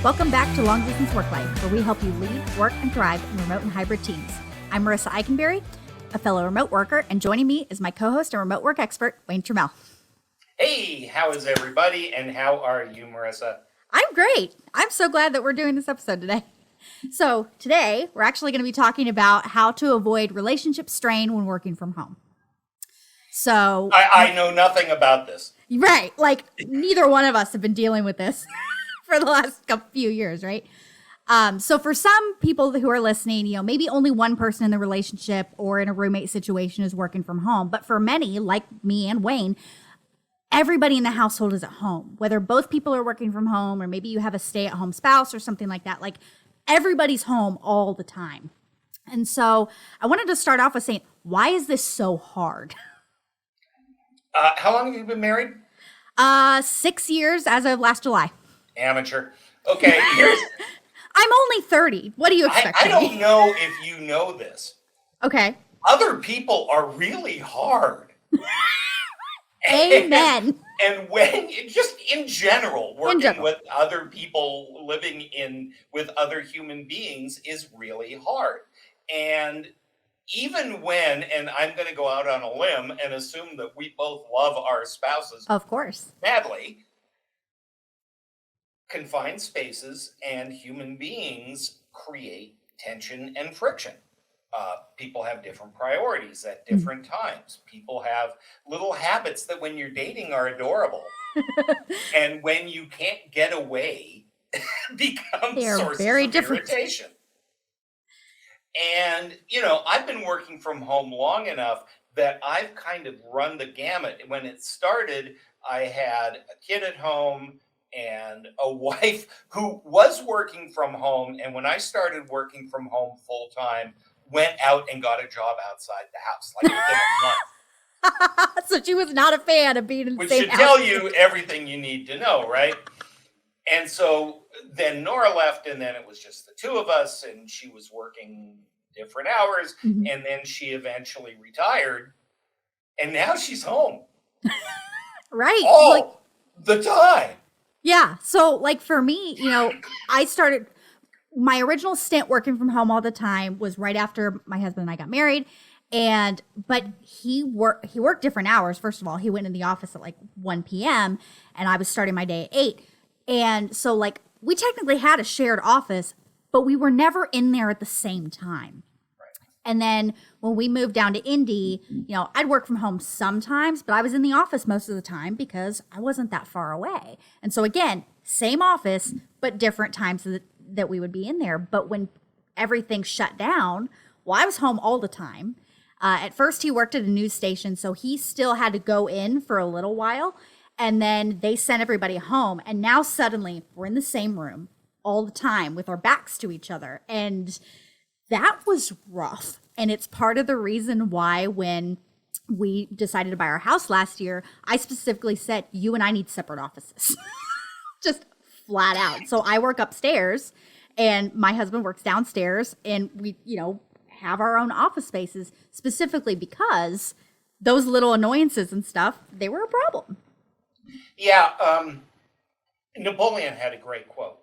Welcome back to Long Distance Work Life, where we help you lead, work, and thrive in remote and hybrid teams. I'm Marissa Eikenberry, a fellow remote worker, and joining me is my co-host and remote work expert, Wayne Turmel. Hey, how is everybody, and how are you, Marissa? I'm great. I'm so glad that we're doing this episode today. So today, we're actually going to be talking about how to avoid relationship strain when working from home. So I know nothing about this. Right. Like neither one of us have been dealing with this for the last few years, right? So for some people who are listening, maybe only one person in the relationship or in a roommate situation is working from home. But for many, like me and Wayne, everybody in the household is at home, whether both people are working from home or maybe you have a stay-at-home spouse or something like that. Like everybody's home all the time. And so I wanted to start off with saying, why is this so hard? How long have you been married? 6 years as of last July. Amateur. Okay, here's... I'm only 30. What do you expect? I don't know if you know this. Okay. Other people are really hard. Amen. And when, just in general, working with other people, living with other human beings is really hard. And even when, and I'm going to go out on a limb and assume that we both love our spouses, of course, madly, confined spaces and human beings create tension and friction. People have different priorities at different times. People have little habits that when you're dating are adorable. And when you can't get away, become sources of irritation. And, I've been working from home long enough that I've kind of run the gamut. When it started, I had a kid at home and a wife who was working from home. And when I started working from home full time, went out and got a job outside the house, like within a month. So she was not a fan of being in the same house. Which should tell you everything you need to know, right? And so then Nora left, and then it was just the two of us, and she was working different hours, and then she eventually retired, and now she's home. Right. All the time. Yeah. So, for me, I started... My original stint working from home all the time was right after my husband and I got married. But he worked different hours. First of all, he went in the office at 1 p.m. and I was starting my day at 8. And so we technically had a shared office, but we were never in there at the same time. Right. And then when we moved down to Indy, I'd work from home sometimes, but I was in the office most of the time because I wasn't that far away. And so again, same office, but different times that we would be in there. But when everything shut down, I was home all the time. At first, he worked at a news station, so he still had to go in for a little while. And then they sent everybody home. And now suddenly we're in the same room all the time with our backs to each other. And that was rough. And it's part of the reason why when we decided to buy our house last year, I specifically said, you and I need separate offices. Just flat out. So I work upstairs and my husband works downstairs, and we, have our own office spaces specifically because those little annoyances and stuff, they were a problem. Yeah. Napoleon had a great quote.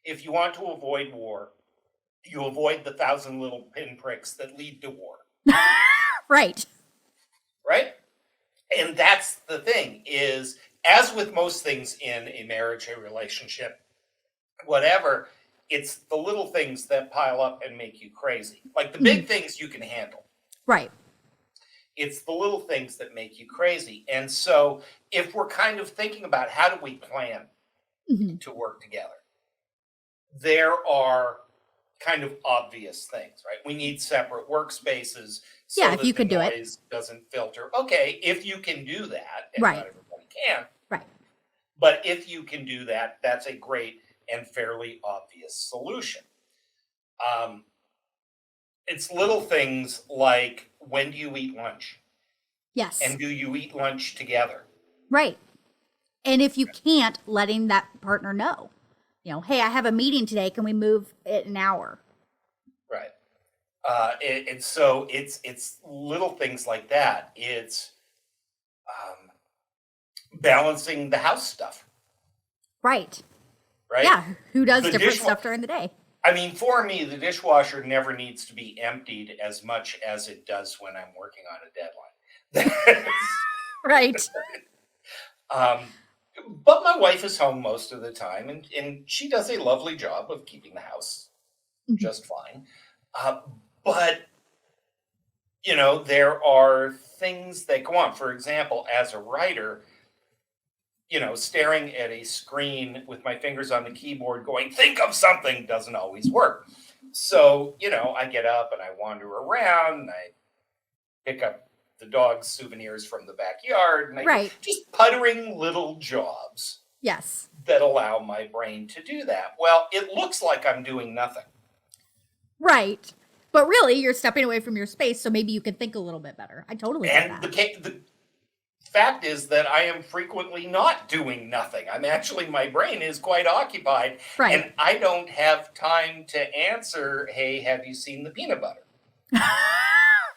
If you want to avoid war, you avoid the 1,000 little pinpricks that lead to war. Right. Right? And that's the thing is, as with most things in a marriage, a relationship, whatever, it's the little things that pile up and make you crazy. Like the big things you can handle. Right. It's the little things that make you crazy. And so if we're kind of thinking about how do we plan to work together, there are kind of obvious things, right? We need separate workspaces so if you could do it. Noise doesn't filter. Okay, if you can do that, and right. Not everybody can. Right. But if you can do that, that's a great and fairly obvious solution. It's little things like, when do you eat lunch? Yes. And do you eat lunch together? Right. And if you can't, letting that partner know. Hey, I have a meeting today. Can we move it an hour? Right. And so it's little things like that. It's balancing the house stuff. Right. right? Yeah. Who does The different dishwa- stuff during the day? I mean, for me, the dishwasher never needs to be emptied as much as it does when I'm working on a deadline. Right. um, but my wife is home most of the time, and she does a lovely job of keeping the house Mhm. just fine. But, there are things that go on. For example, as a writer, staring at a screen with my fingers on the keyboard going, think of something, doesn't always work. So, I get up and I wander around and I pick up the dog's souvenirs from the backyard and I Right. just puttering little jobs Yes. that allow my brain to do that. Well, it looks like I'm doing nothing. Right. But really, you're stepping away from your space, so maybe you can think a little bit better. I totally get And that. the fact is that I am frequently not doing nothing. My brain is quite occupied. Right. And I don't have time to answer, hey, have you seen the peanut butter?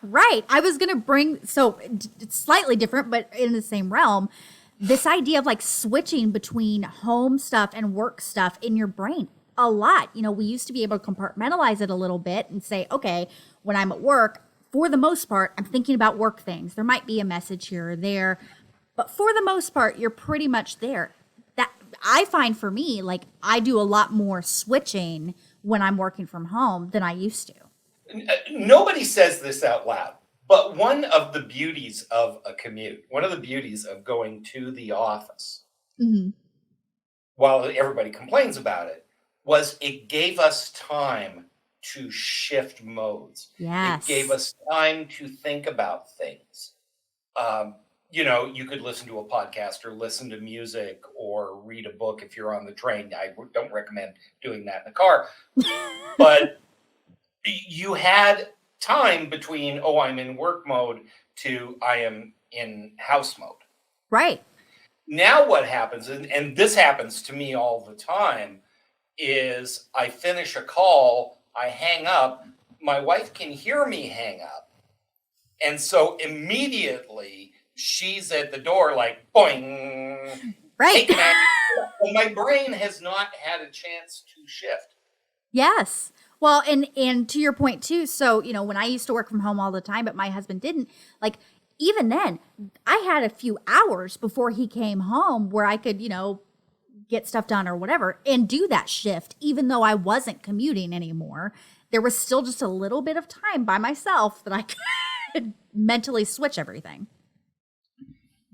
Right. I was going to bring, so it's slightly different, but in the same realm, this idea of like switching between home stuff and work stuff in your brain a lot. We used to be able to compartmentalize it a little bit and say, okay, when I'm at work, for the most part, I'm thinking about work things. There might be a message here or there, but for the most part, you're pretty much there. That I find for me, like I do a lot more switching when I'm working from home than I used to. Nobody says this out loud, but one of the beauties of a commute, one of the beauties of going to the office, Mm-hmm. while everybody complains about it, was it gave us time to shift modes. Yes. It gave us time to think about things. You could listen to a podcast or listen to music or read a book if you're on the train. I don't recommend doing that in the car. But you had time between, I'm in work mode to I am in house mode. Right. Now what happens, and this happens to me all the time, is I finish a call, I hang up, my wife can hear me hang up. And so immediately she's at the door like, boing. Right. Well, my brain has not had a chance to shift. Yes. Well, and to your point too, so, when I used to work from home all the time, but my husband didn't, like, even then, I had a few hours before he came home where I could, get stuff done or whatever and do that shift, even though I wasn't commuting anymore. There was still just a little bit of time by myself that I could mentally switch everything.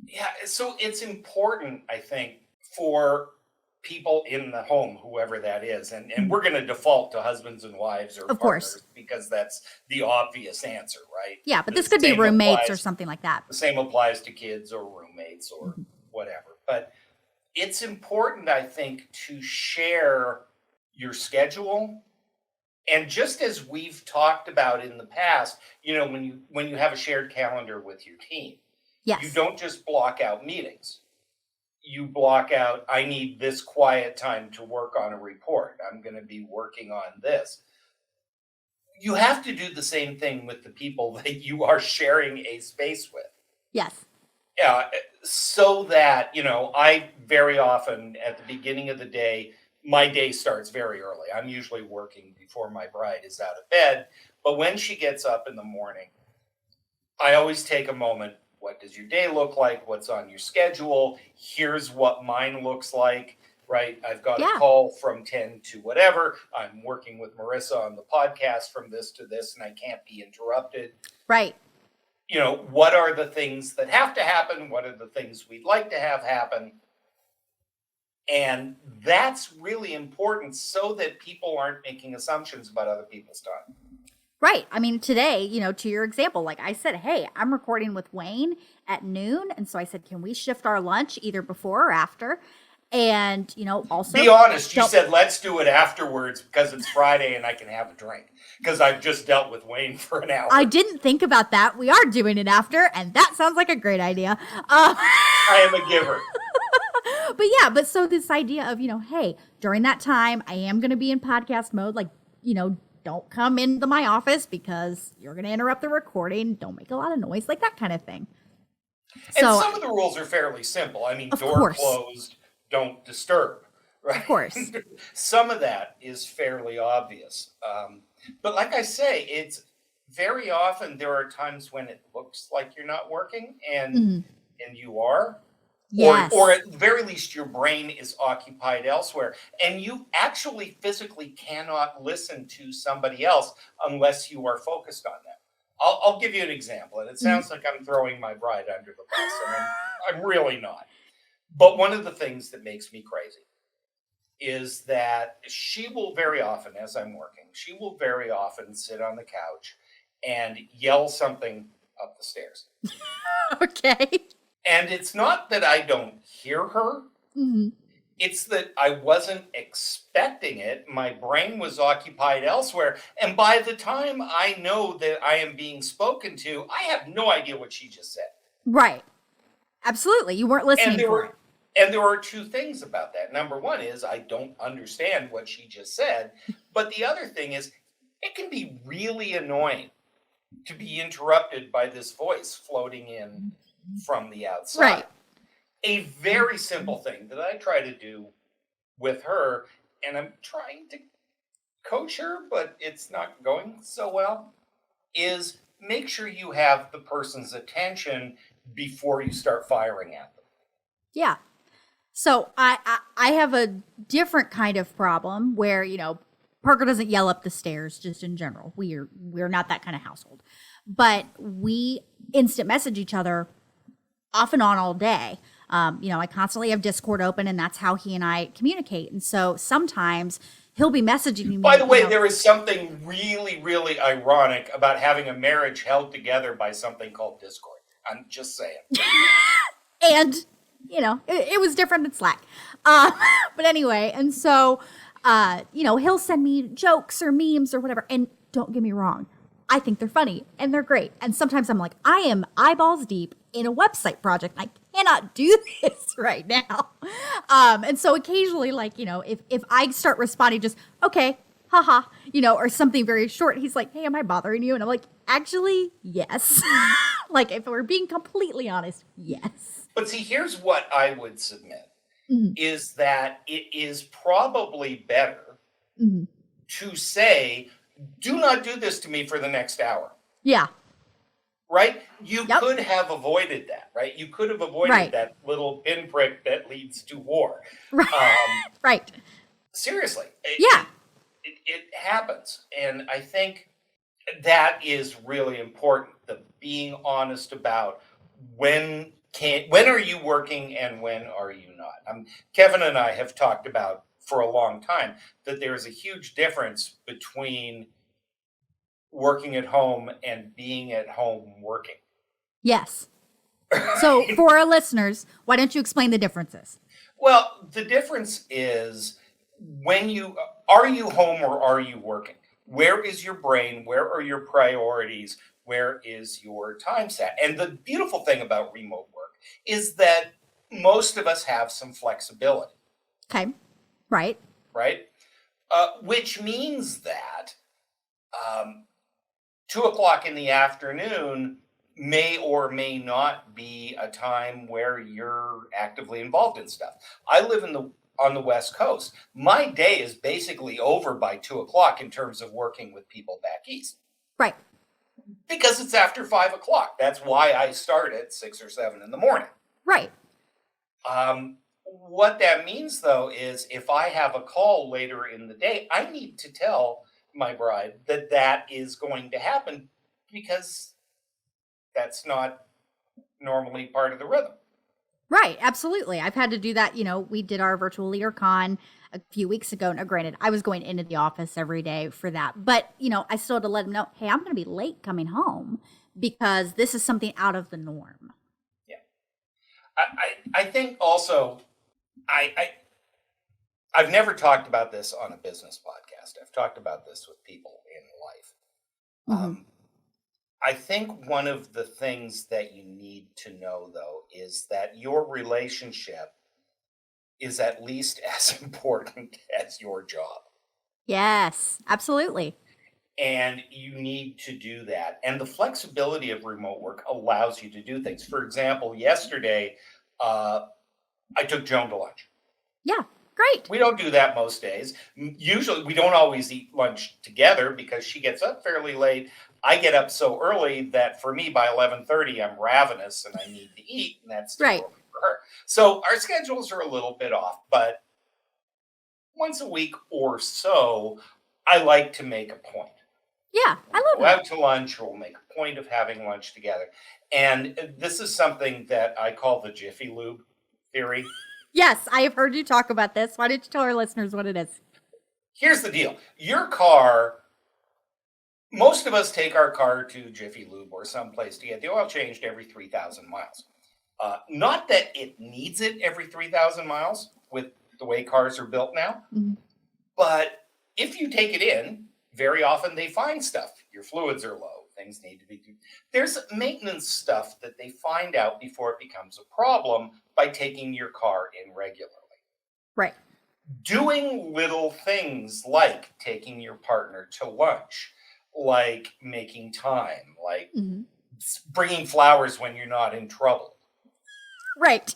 Yeah, so it's important, I think, for people in the home, whoever that is, and we're going to default to husbands and wives or Of partners course. because that's the obvious answer, right? Yeah, but The this could be same roommates or applies- something like that. The same applies to kids or roommates or whatever. But it's important, I think, to share your schedule. And just as we've talked about in the past, when you have a shared calendar with your team, Yes. you don't just block out meetings. You block out, I need this quiet time to work on a report. I'm going to be working on this. You have to do the same thing with the people that you are sharing a space with. Yes. So that, I very often at the beginning of the day, my day starts very early. I'm usually working before my bride is out of bed. But when she gets up in the morning, I always take a moment. What does your day look like? What's on your schedule? Here's what mine looks like, right? I've got a call from 10 to whatever. I'm working with Marissa on the podcast from this to this, and I can't be interrupted. Right. What are the things that have to happen? What are the things we'd like to have happen? And that's really important so that people aren't making assumptions about other people's time. Right. I mean, today, to your example, like I said, hey, I'm recording with Wayne at noon. And so I said, can we shift our lunch either before or after? And, also be honest, you said, let's do it afterwards because it's Friday and I can have a drink because I've just dealt with Wayne for an hour. I didn't think about that. We are doing it after. And that sounds like a great idea. I am a giver. But so this idea of, hey, during that time, I am going to be in podcast mode. Like, don't come into my office because you're going to interrupt the recording. Don't make a lot of noise, like that kind of thing. And some of the rules are fairly simple. I mean, door closed, don't disturb. Of right? course. Some of that is fairly obvious. But like I say, it's very often there are times when it looks like you're not working Mhm. and you are, or Yes. at the very least your brain is occupied elsewhere, and you actually physically cannot listen to somebody else unless you are focused on them. I'll give you an example, and it Mhm. sounds like I'm throwing my bride under the bus, and I'm really not. But one of the things that makes me crazy is that she will very often, as I'm working, she will very often sit on the couch and yell something up the stairs. Okay. And it's not that I don't hear her, Mhm. it's that I wasn't expecting it. My brain was occupied elsewhere. And by the time I know that I am being spoken to, I have no idea what she just said. Right. Absolutely. You weren't And listening there for it. were and there are two things about that. Number one is I don't understand what she just said. But the other thing is it can be really annoying to be interrupted by this voice floating in from the outside. Right. A very simple thing that I try to do with her, and I'm trying to coach her, but it's not going so well, is make sure you have the person's attention before you start firing at them. Yeah. So I have a different kind of problem where, Parker doesn't yell up the stairs just in general. We're not that kind of household. But we instant message each other off and on all day. I constantly have Discord open, and that's how he and I communicate. And so sometimes he'll be messaging By me, the way, there is something really, really ironic about having a marriage held together by something called Discord. I'm just saying. and it was different in Slack. But anyway, and so he'll send me jokes or memes or whatever. And don't get me wrong, I think they're funny and they're great. And sometimes I'm like, I am eyeballs deep in a website project. I cannot do this right now. And so occasionally, like, if I start responding just, okay, haha, or something very short, he's like, hey, am I bothering you? And I'm like, actually, yes. Like, if we're being completely honest, yes. But see, here's what I would submit Mhm. is that it is probably better Mhm. to say, do not do this to me for the next hour. Yeah. Right? You Yep. could have avoided that, right? You could have avoided Right. that little pinprick that leads to war. Right. Um, Right. seriously, Yeah. it happens. And I think that is really important, the being honest about when are you working and when are you not. Kevin and I have talked about for a long time that there's a huge difference between working at home and being at home working. Yes. So for our listeners, why don't you explain the differences? Well, the difference is when you are you home or are you working? Where is your brain? Where are your priorities? Where is your time set? And the beautiful thing about remote work is that most of us have some flexibility, Okay. Right. right? Which means that um, 2 o'clock in the afternoon may or may not be a time where you're actively involved in stuff. I live on the West Coast. My day is basically over by 2 o'clock in terms of working with people back east Right. because it's after 5 o'clock. That's why I start at 6 or 7 in the morning. Right. What that means though is if I have a call later in the day, I need to tell my bride that that is going to happen because that's not normally part of the rhythm. Right. Absolutely. I've had to do that. We did our virtual leader con a few weeks ago. Now, granted, I was going into the office every day for that. But, I still had to let them know, hey, I'm going to be late coming home because this is something out of the norm. Yeah. I think also I I've never talked about this on a business podcast. I've talked about this with people in life. Hmm. I think one of the things that you need to know though is that your relationship is at least as important as your job. Yes. Absolutely. And you need to do that. And the flexibility of remote work allows you to do things. For example, yesterday, I took Joan to lunch. Yeah. Right. We don't do that most days. Usually, we don't always eat lunch together because she gets up fairly late. I get up so early that for me, by 11:30, I'm ravenous and I need to eat, and that's too Right. early for her. So our schedules are a little bit off, but once a week or so, I like to make a point. Yeah. I love Go that. out to lunch, or we'll make a point of having lunch together. And this is something that I call the Jiffy Lube theory. Yes, I have heard you talk about this. Why don't you tell our listeners what it is? Here's the deal. Your car, most of us take our car to Jiffy Lube or someplace to get the oil changed every 3,000 miles. Not that it needs it every 3,000 miles with the way cars are built now, Mhm. but if you take it in, very often they find stuff. Your fluids are low. Things need to be. There's maintenance stuff that they find out before it becomes a problem by taking your car in regularly. Right. Doing little things like taking your partner to lunch, like making time, like Hmm. bringing flowers when you're not in trouble. Right.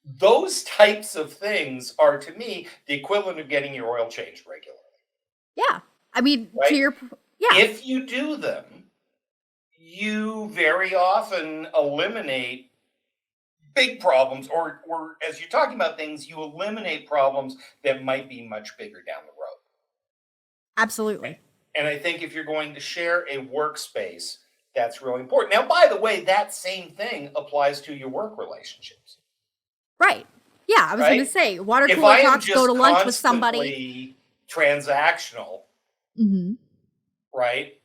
Those types of things are, to me, the equivalent of getting your oil changed regularly, Yeah. I mean, to right? your, yeah. If you do them, you very often eliminate big problems, or as you're talking about things, you eliminate problems that might be much bigger down the road. Absolutely. And I think if you're going to share a workspace, that's really important. Now, by the way, that same thing applies to your work relationships, Right. Yeah. I was going to right? say water If cooler I am talks, go just to lunch with somebody. constantly transactional, Hmm. right?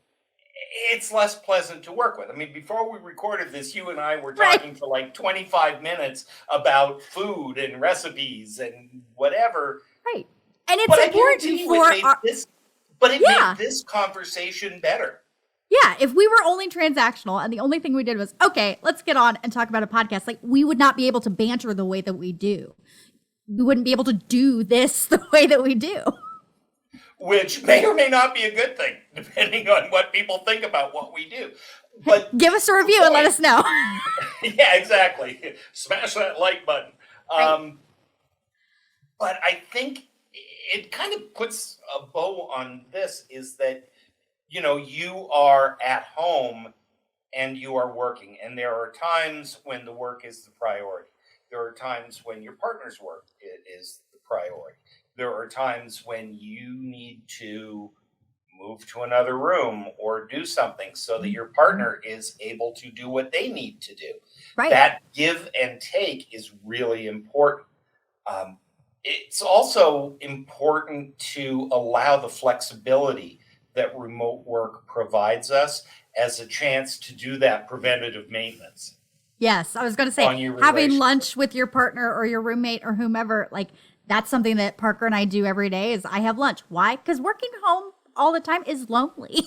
It's less pleasant to work with. I mean, before we recorded this, you and I were Right. talking for like 25 minutes about food and recipes and whatever. Right. And it's But I guarantee important you for our, it yeah. made this conversation better. Yeah. If we were only transactional and the only thing we did was, okay, let's get on and talk about a podcast, like we would not be able to banter the way that we do. We wouldn't be able to do this the way that we do. Which may or may not be a good thing, depending on what people think about what we do. But Give us a review and let us know. yeah, exactly. Smash that like button. Right. But I think it kind of puts a bow on this, is that, you are at home and you are working. And there are times when the work is the priority. There are times when your partner's work is the priority. There are times when you need to move to another room or do something so that your partner is able to do what they need to do. Right. That give and take is really important. It's also important to allow the flexibility that remote work provides us as a chance to do that preventative maintenance. Yes. I was going to On say, your having relationship. lunch with your partner or your roommate or whomever, like that's something that Parker and I do every day is I have lunch. Why? Because working home all the time is lonely.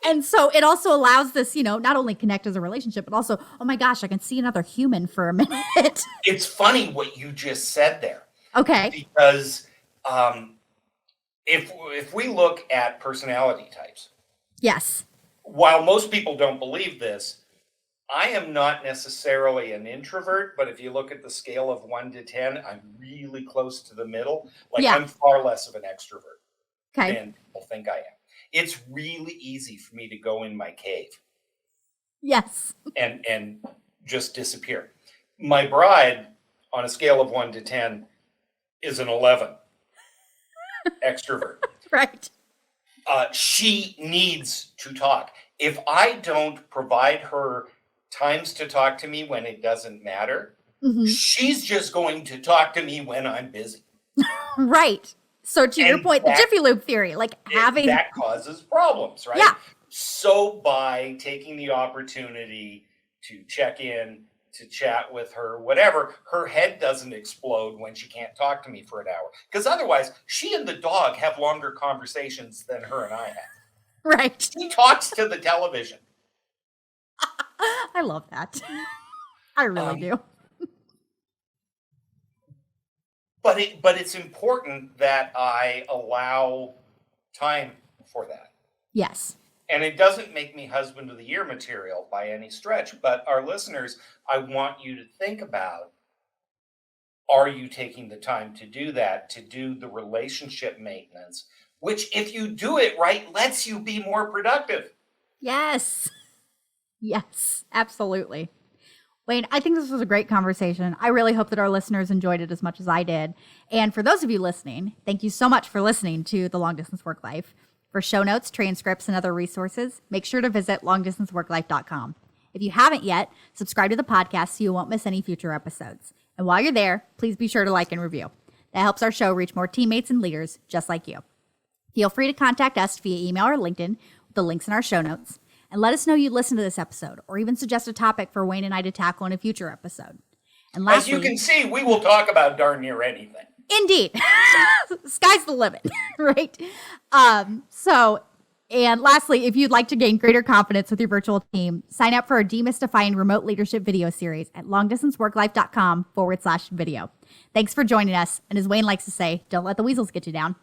And so it also allows this, not only connect as a relationship, but also, oh my gosh, I can see another human for a minute. It's funny what you just said there, Okay. because if we look at personality types, Yes. while most people don't believe this, I am not necessarily an introvert, but if you look at the scale of 1 to 10, I'm really close to the middle. Like, Yeah. I'm far less of an extrovert Okay. than people think I am. It's really easy for me to go in my cave Yes. and just disappear. My bride, on a scale of 1 to 10, is an 11 extrovert. Right. She needs to talk. If I don't provide her times to talk to me when it doesn't matter, Hmm. she's just going to talk to me when I'm busy. Right. So to your And point, the that- Jiffy Lube theory, like having, that causes problems, right? Yeah. So by taking the opportunity to check in, to chat with her, whatever, her head doesn't explode when she can't talk to me for an hour. Because otherwise, she and the dog have longer conversations than her and I have. right. She talks to the television. I love that. I really do. But it's important that I allow time for that. Yes. And it doesn't make me husband of the year material by any stretch. But our listeners, I want you to think about, are you taking the time to do that, to do the relationship maintenance, which if you do it right, lets you be more productive? Yes. Yes, absolutely. Wayne, I think this was a great conversation. I really hope that our listeners enjoyed it as much as I did. And for those of you listening, thank you so much for listening to The Long Distance Work Life. For show notes, transcripts, and other resources, make sure to visit longdistanceworklife.com. If you haven't yet, subscribe to the podcast so you won't miss any future episodes. And while you're there, please be sure to like and review. That helps our show reach more teammates and leaders just like you. Feel free to contact us via email or LinkedIn with the links in our show notes. And let us know you listened to this episode, or even suggest a topic for Wayne and I to tackle in a future episode. And lastly, as you can see, we will talk about darn near anything. Indeed. Sky's the limit, right? And lastly, if you'd like to gain greater confidence with your virtual team, sign up for our Demystifying Remote Leadership video series at longdistanceworklife.com/video. Thanks for joining us. And as Wayne likes to say, don't let the weasels get you down.